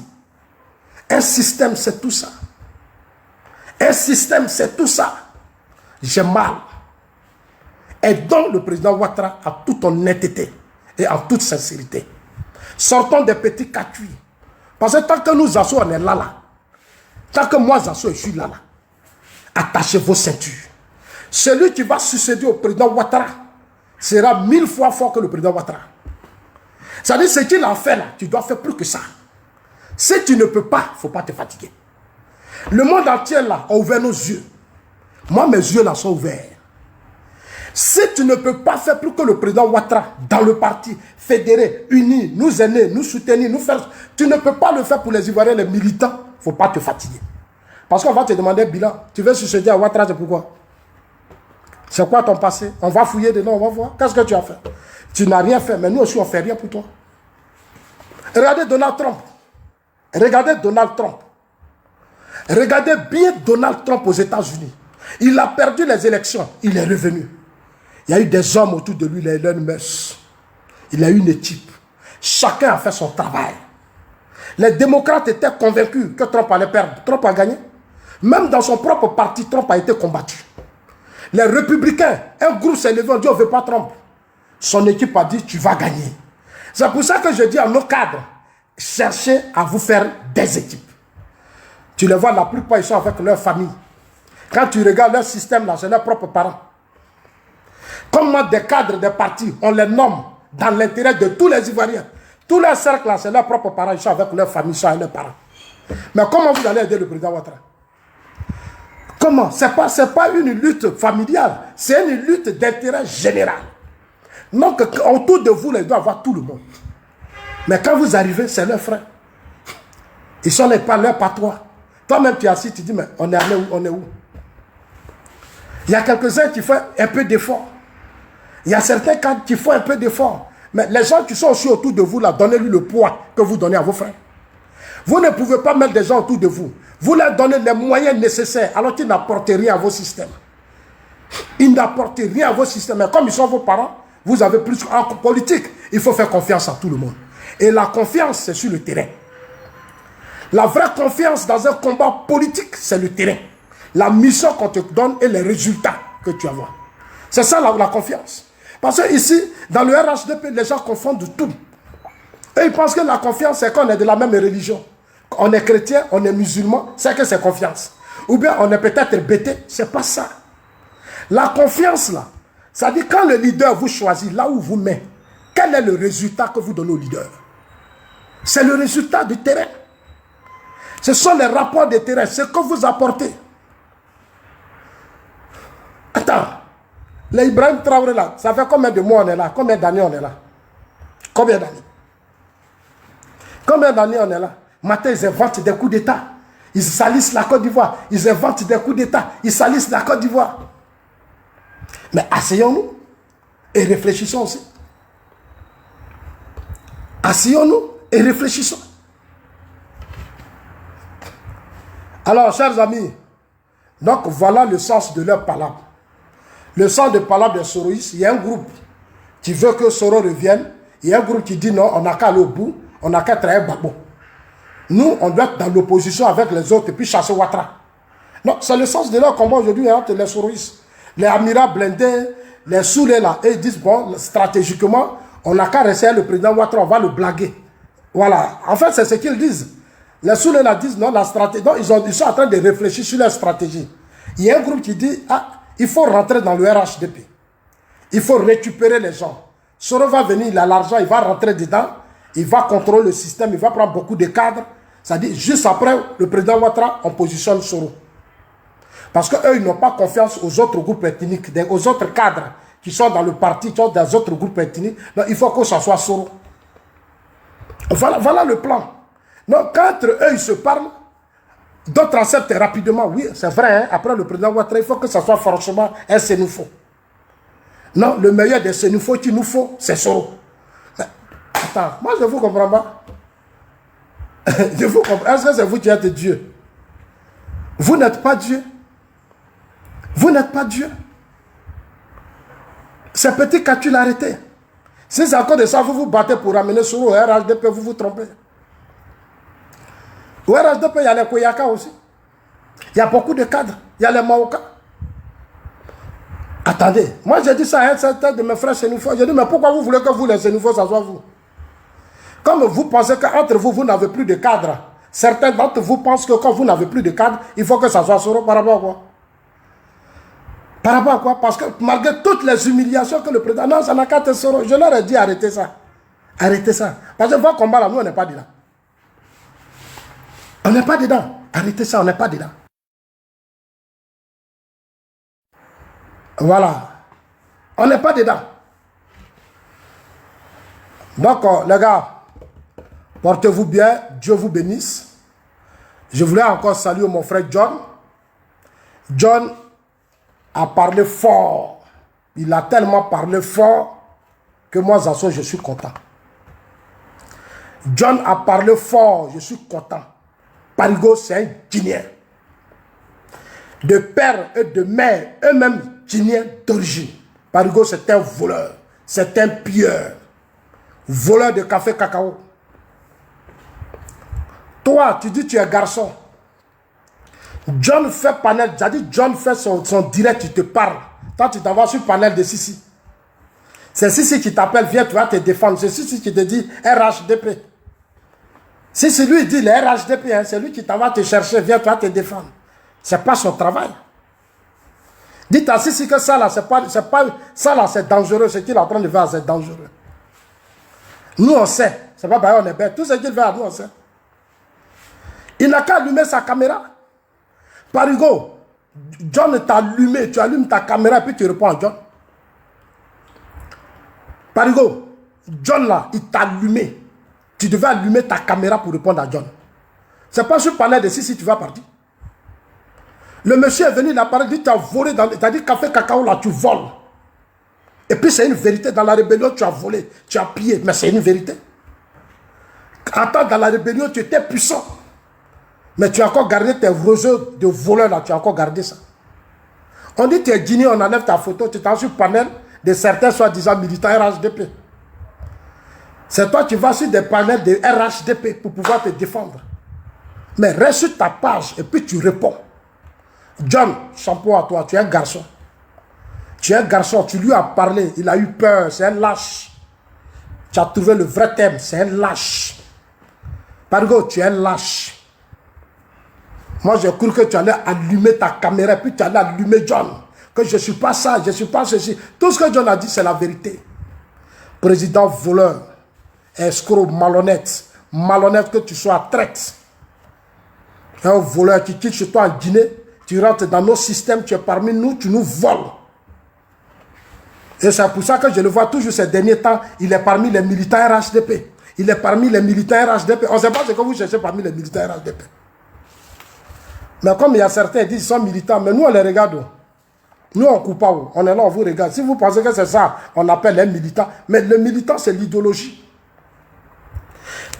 Un système, c'est tout ça. Un système, c'est tout ça. J'ai mal. Et donc, le président Ouattara a toute honnêteté et en toute sincérité. Sortons des petits catuis. Parce que tant que nous, Zasso, on est là. Tant que moi, Zasso, je suis là. Attachez vos ceintures. Celui qui va succéder au président Ouattara sera 1000 fois fort que le président Ouattara. C'est-à-dire, ce qu'il a fait là, tu dois faire plus que ça. Si tu ne peux pas, il ne faut pas te fatiguer. Le monde entier là a ouvert nos yeux. Moi, mes yeux là sont ouverts. Si tu ne peux pas faire plus que le président Ouattara dans le parti, fédéré, uni, nous aider, nous soutenir, nous faire... Tu ne peux pas le faire pour les Ivoiriens, les militants. Il ne faut pas te fatiguer. Parce qu'on va te demander bilan. Tu veux succéder à Ouattara, c'est pourquoi? C'est quoi ton passé? On va fouiller dedans, on va voir. Qu'est-ce que tu as fait? Tu n'as rien fait, mais nous aussi, on ne fait rien pour toi. Regardez Donald Trump. Regardez Donald Trump. Regardez bien Donald Trump aux États-Unis. Il a perdu les élections. Il est revenu. Il y a eu des hommes autour de lui, les Elon Musk. Il a eu une équipe. Chacun a fait son travail. Les démocrates étaient convaincus que Trump allait perdre. Trump a gagné. Même dans son propre parti, Trump a été combattu. Les républicains, un groupe s'est levé, on dit on ne veut pas Trump. Son équipe a dit tu vas gagner. C'est pour ça que je dis à nos cadres, cherchez à vous faire des équipes. Tu les vois, la plupart ils sont avec leur famille. Quand tu regardes leur système là, c'est leurs propres parents. Comment des cadres des partis, on les nomme dans l'intérêt de tous les Ivoiriens. Tous les cercles là, c'est leurs propres parents, ils sont avec leur famille, ils sont avec leurs parents. Mais comment vous allez aider le président Ouattara? Comment? Ce n'est pas une lutte familiale, c'est une lutte d'intérêt général. Donc, autour de vous, il doit y avoir tout le monde. Mais quand vous arrivez, c'est leurs frères. Ils sont les parleurs par toi. Toi-même, tu es assis, tu dis, mais on est allé où? On est où? Il y a quelques-uns qui font un peu d'effort. Il y a certains cas qui font un peu d'effort. Mais les gens qui sont aussi autour de vous, là, donnez-lui le poids que vous donnez à vos frères. Vous ne pouvez pas mettre des gens autour de vous. Vous leur donnez les moyens nécessaires alors qu'ils n'apportent rien à vos systèmes. Ils n'apportent rien à vos systèmes. Mais comme ils sont vos parents, vous avez plus... En politique, il faut faire confiance à tout le monde. Et la confiance, c'est sur le terrain. La vraie confiance dans un combat politique, c'est le terrain. La mission qu'on te donne et les résultats que tu as. C'est ça la confiance. Parce que ici, dans le RHDP, les gens confondent tout. Et ils pensent que la confiance, c'est qu'on est de la même religion. On est chrétien, on est musulman, c'est que c'est confiance. Ou bien on est peut-être bêté, c'est pas ça. La confiance là, ça dit quand le leader vous choisit, là où vous met, quel est le résultat que vous donnez au leader? C'est le résultat du terrain. Ce sont les rapports de terrain, ce que vous apportez. Attends, Les Ibrahim Traoré là, ça fait combien de mois on est là? Combien d'années on est là? Combien d'années? Combien d'années on est là? Matin, ils inventent des coups d'État. Ils salissent la Côte d'Ivoire. Ils inventent des coups d'État. Ils salissent la Côte d'Ivoire. Mais asseyons-nous et réfléchissons aussi. Asseyons-nous et réfléchissons. Alors, chers amis, donc voilà le sens de leur palabre. Le sens de palabre des soroïstes, il y a un groupe qui veut que Soro revienne. Il y a un groupe qui dit non, on n'a qu'à aller au bout, on n'a qu'à travailler Gbagbo. Nous, on doit être dans l'opposition avec les autres et puis chasser Ouattara. Non, c'est le sens de leur combat aujourd'hui entre les soroïstes. Les Amira blindés, les Soulés là, et ils disent bon, stratégiquement, on n'a qu'à rester le président Ouattara, on va le blaguer. Voilà, en fait, c'est ce qu'ils disent. Les Soulés là disent non, la stratégie, non, ils sont en train de réfléchir sur leur stratégie. Il y a un groupe qui dit ah, il faut rentrer dans le RHDP. Il faut récupérer les gens. Soro va venir, il a l'argent, il va rentrer dedans, il va contrôler le système, il va prendre beaucoup de cadres. C'est-à-dire, juste après le président Ouattara, on positionne Soro. Parce qu'eux, ils n'ont pas confiance aux autres groupes ethniques, aux autres cadres qui sont dans le parti, qui sont dans d'autres groupes ethniques. Donc, il faut que ça soit Soro. Voilà le plan. Donc, quand eux, ils se parlent, d'autres acceptent rapidement. Oui, c'est vrai, hein, après le président Ouattara, il faut que ça soit franchement un Sénoufo. Non, le meilleur des Sénoufos qu'il nous faut, c'est Soro. Mais, attends, moi, je ne vous comprends pas. Je vous comprends. Est-ce que c'est vous qui êtes Dieu? Vous n'êtes pas Dieu. Vous n'êtes pas Dieu. C'est petit quand tu l'arrêtes. Si c'est encore de ça, vous vous battez pour amener Soro au RHDP, vous vous trompez. Au RHDP, il y a les Koyaka aussi. Il y a beaucoup de cadres. Il y a les Maoka. Attendez, moi j'ai dit ça à un certain de mes frères Sénoufos. J'ai dit, mais pourquoi vous voulez que vous, les Sénoufos, ça soit vous? Comme vous pensez qu'entre vous, vous n'avez plus de cadre. Certains d'entre vous pensent que quand vous n'avez plus de cadre, il faut que ça soit Soro. Par rapport à quoi? Par rapport à quoi? Parce que malgré toutes les humiliations que le président... Non, ça n'a qu'à être Soro. Je leur ai dit, arrêtez ça. Arrêtez ça. Parce que votre combat là, nous, on n'est pas dedans. On n'est pas dedans. Arrêtez ça, on n'est pas dedans. Voilà. On n'est pas dedans. Donc, les gars, portez-vous bien. Dieu vous bénisse. Je voulais encore saluer mon frère John. John a parlé fort. Il a tellement parlé fort que moi, Zaso, je suis content. John a parlé fort. Je suis content. Parigo, c'est un Guinéen. De père et de mère, eux-mêmes Guinéens d'origine. Parigo, c'est un voleur. C'est un pilleur. Voleur de café cacao. Toi, tu dis que tu es garçon. John fait panel. C'est-à-dire, John fait son direct, il te parle. Toi, tu t'en vas sur le panel de Sissi. C'est Sissi qui t'appelle, viens, tu vas te défendre. C'est Sissi qui te dit RHDP. Si c'est lui qui dit le RHDP, hein, c'est lui qui t'en va te chercher, viens, tu vas te défendre. Ce n'est pas son travail. Dites à Sissi que ça là, ça là, c'est dangereux. Ce qu'il est en train de faire, c'est dangereux. Nous, on sait. C'est pas parce qu'on est bête. Tout ce qu'il fait, nous, on sait. Il n'a qu'à allumer sa caméra. Parigo, John t'a allumé. Tu allumes ta caméra et puis tu réponds à John. Parigo, John là, il t'a allumé. Tu devais allumer ta caméra pour répondre à John. C'est pas sur le panel de si tu vas partir. Le monsieur est venu, il a parlé, il dit tu as volé, tu as dit café cacao là, tu voles. Et puis c'est une vérité, dans la rébellion tu as volé, tu as pillé, mais c'est une vérité. Attends, dans la rébellion tu étais puissant. Mais tu as encore gardé tes réseaux de voleurs là, tu as encore gardé ça. On dit tu es Guinéen, on enlève ta photo, tu t'en sur le panel de certains soi-disant militants RHDP. C'est toi qui vas sur des panels de RHDP pour pouvoir te défendre. Mais reste sur ta page et puis tu réponds. John, chapeau à toi, tu es un garçon. Tu es un garçon, tu lui as parlé, il a eu peur, c'est un lâche. Tu as trouvé le vrai thème, c'est un lâche. Parigo, tu es un lâche. Moi, j'ai cru que tu allais allumer ta caméra, puis tu allais allumer John. Que je ne suis pas ça, je ne suis pas ceci. Tout ce que John a dit, c'est la vérité. Président voleur, escroc, malhonnête. Malhonnête que tu sois traite. Un voleur qui quitte chez toi en Guinée, tu rentres dans nos systèmes, tu es parmi nous, tu nous voles. Et c'est pour ça que je le vois toujours ces derniers temps, il est parmi les militants RHDP. Il est parmi les militants RHDP. On ne sait pas ce que vous cherchez parmi les militants RHDP. Mais comme il y a certains qui disent qu'ils sont militants, mais nous on les regarde. Nous on ne coupe pas. On est là, on vous regarde. Si vous pensez que c'est ça, on appelle les militants. Mais le militant, c'est l'idéologie.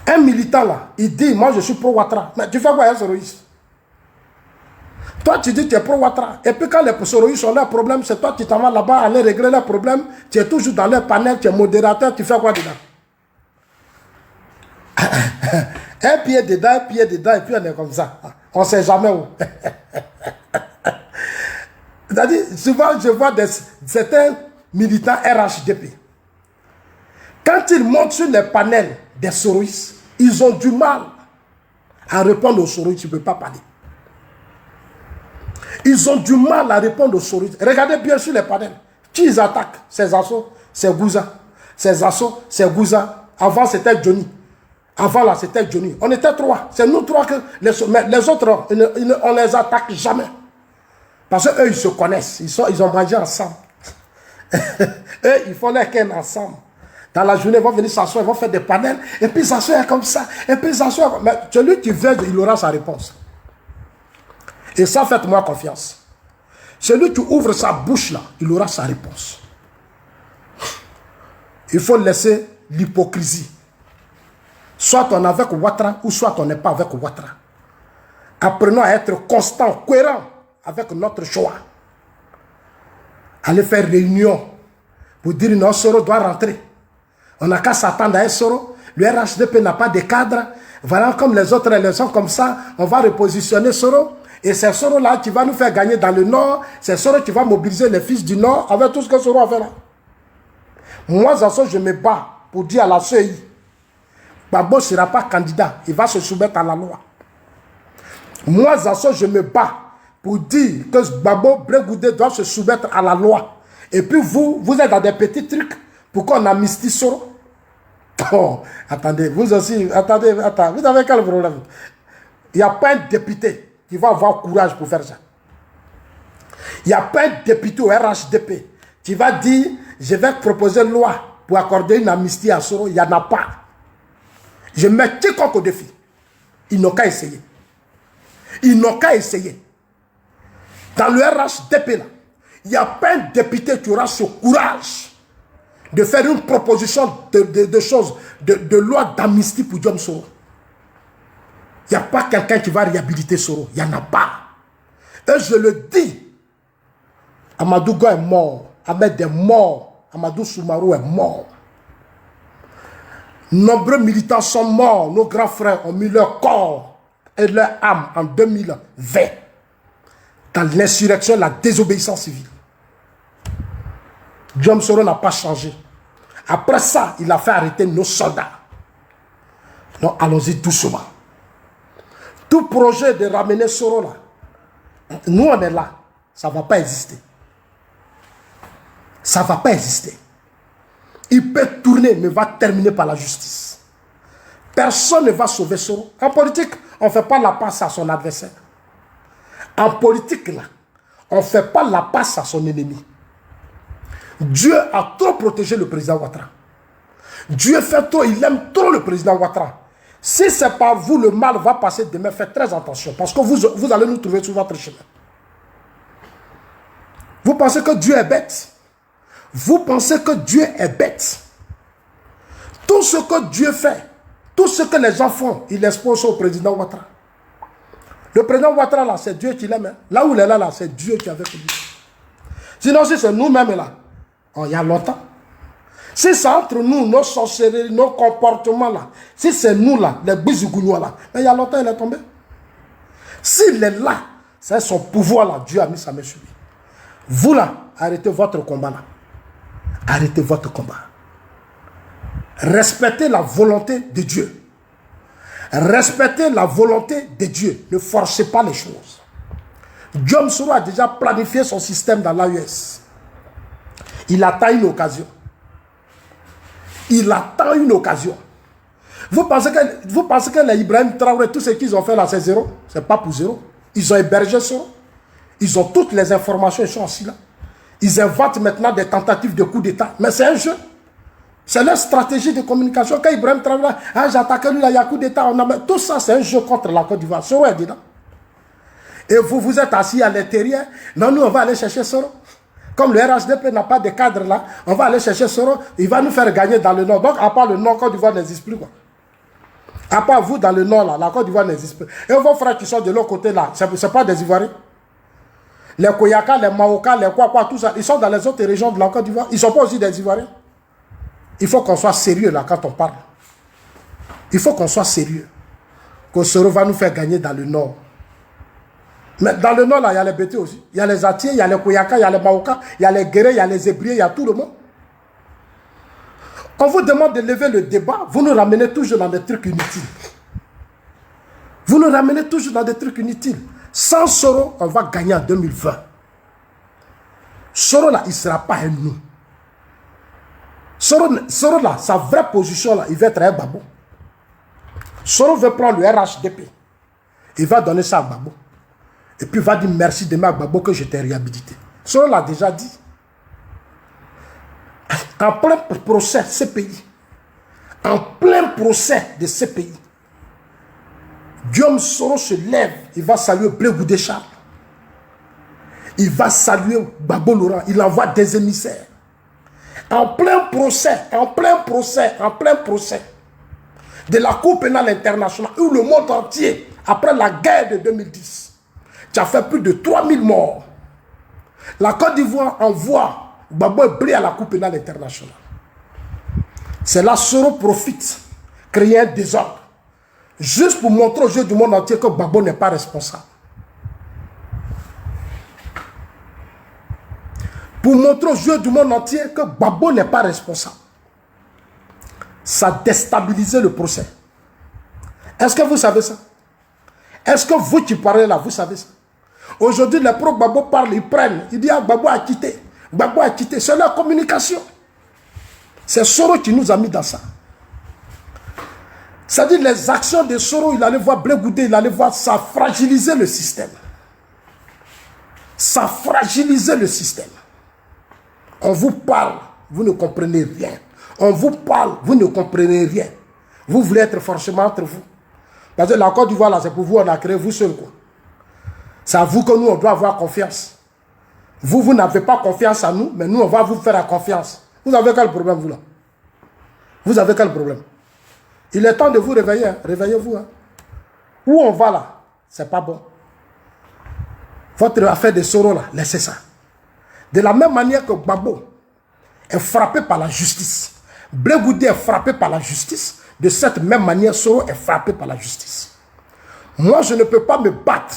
Un militant là, il dit, moi je suis pro-Ouattara. Mais tu fais quoi, un soroïste? Toi tu dis que tu es pro-Ouattara. Et puis quand les soroïstes ont leurs problèmes, c'est toi qui t'en vas là-bas aller régler leurs problèmes. Tu es toujours dans leur panel, tu es modérateur, tu fais quoi dedans? Un pied dedans, et puis on est comme ça. On ne sait jamais où. C'est-à-dire, souvent je vois certains militants RHDP. Quand ils montent sur les panels des soroïstes, ils ont du mal à répondre aux soroïstes, tu ne peux pas parler. Ils ont du mal à répondre aux soroïstes. Regardez bien sur les panels. Qui ils attaquent? Ces assauts, c'est Gouza. Ces assauts, c'est Gouza. Avant, c'était Johnny. Avant, là, c'était Johnny. On était trois. C'est nous trois que... les autres, on ne les attaque jamais. Parce qu'eux, ils se connaissent. Ils ont mangé ensemble. Eux, ils font les cannes ensemble. Dans la journée, ils vont venir s'asseoir, ils vont faire des panels. Et puis s'asseoir comme ça. Et puis s'asseoir. Mais celui qui veut, il aura sa réponse. Et ça, faites-moi confiance. Celui qui ouvre sa bouche là, il aura sa réponse. Il faut laisser l'hypocrisie. Soit on est avec Ouattara, ou soit on n'est pas avec Ouattara. Apprenons à être constant, cohérent avec notre choix. Aller faire réunion pour dire non, Soro doit rentrer. On n'a qu'à s'attendre à un Soro. Le RHDP n'a pas de cadre. Voilà, comme les autres élections comme ça, on va repositionner Soro. Et c'est Soro là qui va nous faire gagner dans le Nord. C'est Soro qui va mobiliser les fils du Nord avec tout ce que Soro a fait là. Moi, Zasso, je me bats pour dire à la CEI, Gbagbo ne sera pas candidat. Il va se soumettre à la loi. Moi, Zasso, je me bats pour dire que Gbagbo Brégoudé doit se soumettre à la loi. Et puis vous êtes dans des petits trucs pour qu'on amnistie Soro. Oh, attendez, vous aussi, attendez, vous avez quel problème? Il n'y a pas un député qui va avoir courage pour faire ça. Il n'y a pas un député au RHDP qui va dire, je vais proposer une loi pour accorder une amnistie à Soro. Il n'y en a pas. Je mets quiconque au défi. Ils n'ont qu'à essayer. Ils n'ont qu'à essayer. Dans le RHDP, là, il n'y a pas un député qui aura ce courage de faire une proposition de loi d'amnistie pour Diom Soro. Il n'y a pas quelqu'un qui va réhabiliter Soro. Il n'y en a pas. Et je le dis, Amadou Go est mort. Ahmed est mort. Amadou Soumarou est mort. Nombreux militants sont morts. Nos grands frères ont mis leur corps et leur âme en 2020 dans l'insurrection, la désobéissance civile. Diom Soro n'a pas changé. Après ça, il a fait arrêter nos soldats. Donc allons-y doucement. Tout projet de ramener Soro là, nous on est là, ça ne va pas exister. Ça ne va pas exister. Il peut tourner, mais va terminer par la justice. Personne ne va sauver Soro. En politique, on ne fait pas la passe à son adversaire. En politique, là, on ne fait pas la passe à son ennemi. Dieu a trop protégé le président Ouattara. Dieu fait trop, il aime trop le président Ouattara. Si c'est par vous, le mal va passer demain, faites très attention. Parce que vous allez nous trouver sur votre chemin. Vous pensez que Dieu est bête? Vous pensez que Dieu est bête? Tout ce que Dieu fait, tout ce que les gens font, il expose au président Ouattara. Le président Ouattara, là, c'est Dieu qui l'aime. Là où il est là, c'est Dieu qui est avec lui. Sinon, si c'est nous-mêmes, là, il y a longtemps. Si c'est entre nous, nos sorcelleries, nos comportements, là, si c'est nous, là, les bisougounois, là, il y a longtemps, il est tombé. S'il est là, c'est son pouvoir, là, Dieu a mis sa main sur lui. Vous, là, arrêtez votre combat, là. Arrêtez votre combat. Respectez la volonté de Dieu. Respectez la volonté de Dieu. Ne forcez pas les choses. Diom Soro a déjà planifié son système dans l'AES. Il attend une occasion. Il attend une occasion. Vous pensez que les Ibrahim Traoré, tout ce qu'ils ont fait là, c'est zéro? C'est pas pour zéro. Ils ont hébergé Soro. Ils ont toutes les informations, ils sont assis là. Ils inventent maintenant des tentatives de coup d'État. Mais c'est un jeu. C'est leur stratégie de communication. Quand Ibrahim Traoré, ah, j'attaque lui, là, il y a coup d'État. Tout ça, c'est un jeu contre la Côte d'Ivoire. Soro est dedans. Et vous êtes assis à l'intérieur. Non, nous, on va aller chercher Soro. Comme le RHDP n'a pas de cadre là, on va aller chercher Soro. Il va nous faire gagner dans le Nord. Donc, à part le Nord, Côte d'Ivoire n'existe plus, quoi. À part vous, dans le Nord, là, la Côte d'Ivoire n'existe plus. Et vos frères qui sont de l'autre côté, là, ce n'est pas des Ivoiriens. Les Koyaka, les Maoka, les quoi, tout ça, ils sont dans les autres régions de la Côte d'Ivoire. Ils ne sont pas aussi des Ivoiriens. Il faut qu'on soit sérieux là quand on parle. Il faut qu'on soit sérieux. Que Soro va nous faire gagner dans le Nord. Mais dans le Nord, là, il y a les Bété aussi. Il y a les Atiers, il y a les Koyaka, il y a les Maoka, il y a les Guérés, il y a les Hébriers, il y a tout le monde. On vous demande de lever le débat, vous nous ramenez toujours dans des trucs inutiles. Vous nous ramenez toujours dans des trucs inutiles. Sans Soro, on va gagner en 2020. Soro là, il ne sera pas un nous. Soro là, sa vraie position là, il va être un Gbagbo. Soro veut prendre le RHDP. Il va donner ça à Gbagbo. Et puis il va dire merci demain à Gbagbo que je t'ai réhabilité. Soro l'a déjà dit. En plein procès CPI. En plein procès de CPI. Guillaume Soro se lève. Il va saluer Blé Goudé Charles. Il va saluer Gbagbo Laurent. Il envoie des émissaires. En plein procès de la Cour pénale internationale, où le monde entier, après la guerre de 2010, tu as fait plus de 3000 morts. La Côte d'Ivoire envoie Gbagbo et Blé à la Cour pénale internationale. C'est là Soro profite, créer un désordre, juste pour montrer aux yeux du monde entier que Gbagbo n'est pas responsable. Pour montrer aux yeux du monde entier que Gbagbo n'est pas responsable. Ça a déstabilisé le procès. Est-ce que vous savez ça? Est-ce que vous qui parlez là, vous savez ça? Aujourd'hui, les pro-Gbagbo parlent, ils prennent. Ils disent, ah, Gbagbo a quitté. Gbagbo a quitté. C'est leur communication. C'est Soro qui nous a mis dans ça. C'est-à-dire les actions de Soro, il allait voir Blé Goudé, il allait voir, ça a fragilisé le système. Ça a fragilisé le système. On vous parle, vous ne comprenez rien. On vous parle, vous ne comprenez rien. Vous voulez être forcément entre vous. Parce que la Côte d'Ivoire, là, c'est pour vous, on a créé vous seul, quoi. C'est à vous que nous, on doit avoir confiance. Vous n'avez pas confiance en nous, mais nous, on va vous faire la confiance. Vous avez quel problème, vous, là? Vous avez quel problème? Il est temps de vous réveiller, hein. Réveillez-vous, hein. Où on va, là? C'est pas bon. Votre affaire de Soro, là, laissez ça. De la même manière que Gbagbo est frappé par la justice, Blé Goudé est frappé par la justice, de cette même manière, Soro est frappé par la justice. Moi, je ne peux pas me battre,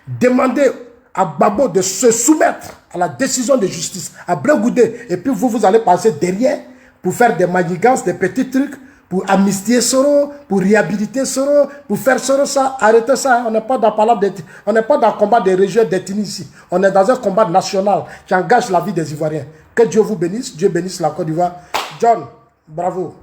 demander à Gbagbo de se soumettre à la décision de justice, à Blé Goudé, et puis vous allez passer derrière pour faire des manigances, des petits trucs, pour amnistier Soro, pour réhabiliter Soro, pour faire Soro ça, arrêtez ça. On n'est pas dans on n'est pas dans le combat des régions d'ethnie ici. On est dans un combat national qui engage la vie des Ivoiriens. Que Dieu vous bénisse, Dieu bénisse la Côte d'Ivoire. John, bravo.